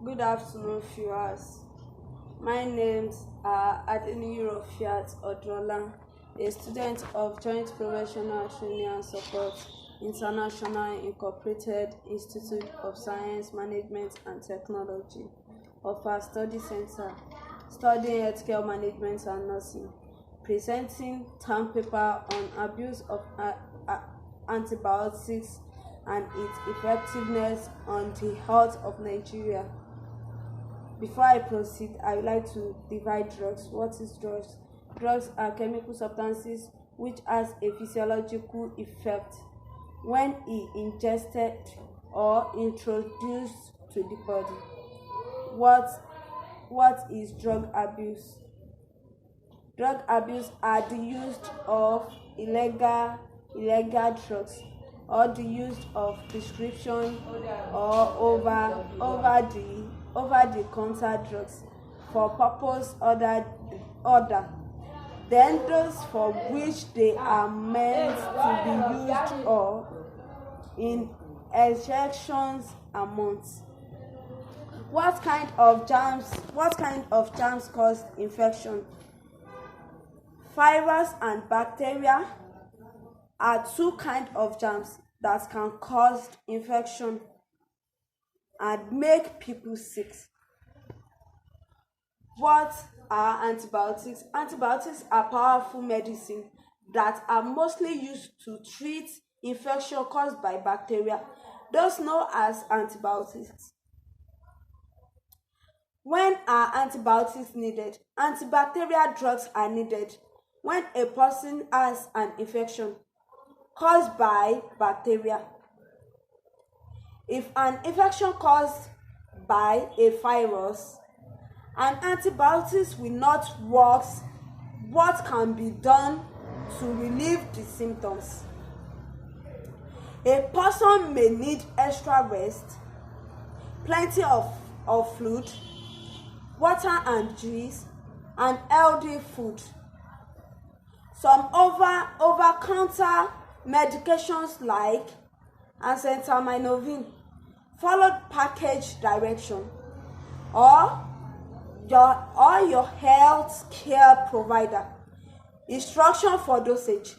Good afternoon, viewers. My names are ADENIYI Rofiat ODUNOLA, a student of Joint Professional Training and Support, International Incorporated Institute of Science, Management and Technology of our study center, studying healthcare management and nursing, presenting term paper on abuse of antibiotics and its effectiveness on the health of Nigeria. Before I proceed, I would like to divide drugs. What is drugs? Drugs are chemical substances which has a physiological effect when ingested or introduced to the body. What is drug abuse? Drug abuse are the use of illegal drugs or the use of prescription or over-the-counter drugs for purpose other than those for which they are meant to be used or in injections amounts. What kind of germs cause infection? Virus and bacteria are two kinds of germs that can cause infection and make people sick. What are antibiotics? Antibiotics are powerful medicine that are mostly used to treat infection caused by bacteria, those known as antibiotics. When are antibiotics needed? Antibacterial drugs are needed when a person has an infection caused by bacteria. If an infection caused by a virus and antibiotics will not work, what can be done to relieve the symptoms? A person may need extra rest, plenty of fluid, water and juice, and healthy food. Some over-counter medications like acetaminophen, followed package direction, or your health care provider instruction for dosage,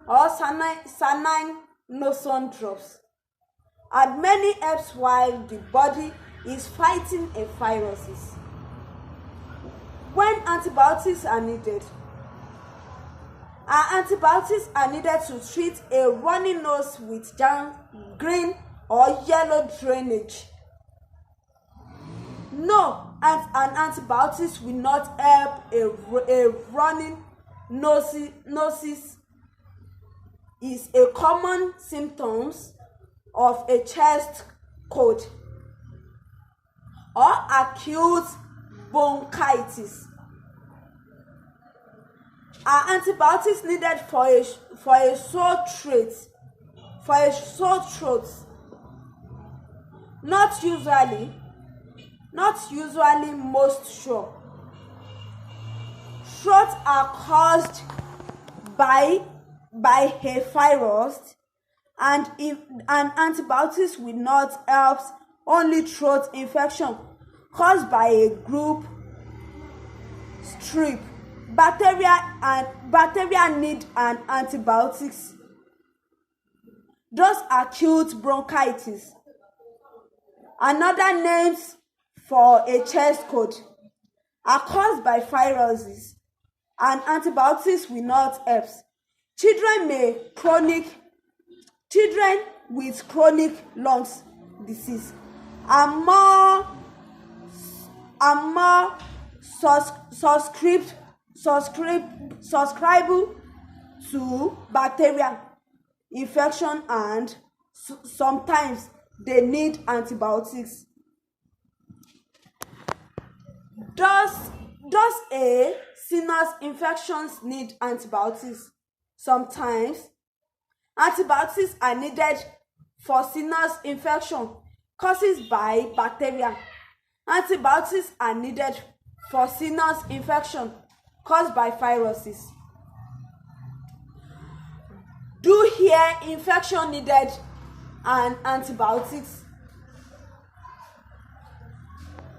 or saline lotion drops. And many helps while the body is fighting a viruses. When antibiotics are needed, antibiotics are needed to treat a runny nose with green or yellow drainage. No, an antibiotics will not help a running noses is a common symptom of a chest cold or acute bronchitis. Are antibiotics needed for a sore throat? Not usually, most sure. Throats are caused by a virus, and antibiotics will not help only throat infection caused by a group strep. Bacteria need an antibiotics. Those acute bronchitis, another names for a chest cold, are caused by viruses, and antibiotics will not help. Children with chronic lungs disease are more susceptible to bacterial infection, and sometimes they need antibiotics. Does a sinus infections need antibiotics? Sometimes antibiotics are needed for sinus infection caused by bacteria. Antibiotics are needed for sinus infection caused by viruses. Do ear infection needed and antibiotics?